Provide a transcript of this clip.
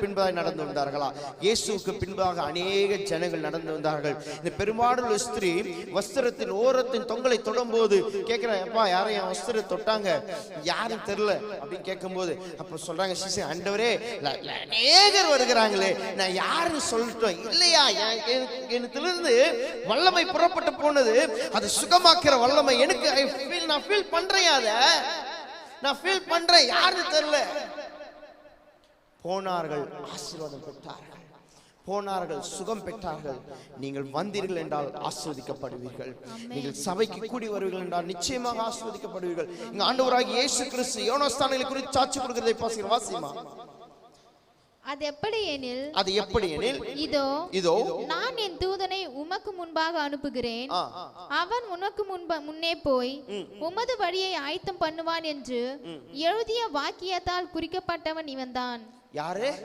பின்பதாக நடந்து வந்தார்களா? இயேசுவுக்கு பின்பாக அநேக ஜனங்கள் நடந்து வந்தார்கள். இந்த பெரும்பாடுள்ள ஸ்திரீ வஸ்திரத்தின் ஓரத்தின் தொங்கலை தொடும்போது கேட்கிறேன், அப்பா யாரும் என் வஸ்திரத்தை தொட்டாங்க, யாரும் தெரியல அப்படின்னு கேட்கும்போது அப்ப சொல்றாங்க, சிசு ஆண்டவரே அநேகர் வருகிறாங்களே, நான் யாருன்னு சொல்லிட்டோம் இல்லையா? எனத்திலிருந்து வல்லமை புறப்பட்டு போனது, அது சுகமாக்குற வல்லமை எனக்கு நான் ஃபீல் பண்றேன், அத நான் ஃபீல் பண்றேன், யாருன்னு தெரியல. போனார்கள், ஆசீர்வாதம் பெற்றார்கள், போனார்கள், சுகம் பெற்றார்கள். நீங்கள் வந்தீர்கள் என்றால் ஆசீர்வதிக்கப்படுவீர்கள். நீங்கள் சபைக்கு கூடி வருவீர்கள் என்றால் நிச்சயமாக ஆசீர்வதிக்கப்படுவீர்கள். இங்க ஆண்டவராகிய இயேசு கிறிஸ்து யோனாஸ்தானிலே குறித்து சாட்சி கொடுக்கிறதை வாசிமா. அது எப்படி எனில் இதோ நான் என் தூதனை உமக்கு முன்பாக அனுப்புகிறேன், அவன் உனக்கு முன்னே போய் உமது வழியை ஆயத்தம் பண்ணுவான் என்று எழுதிய வாக்கியத்தால் குறிக்கப்பட்டவன் இவன்தான். யாரு?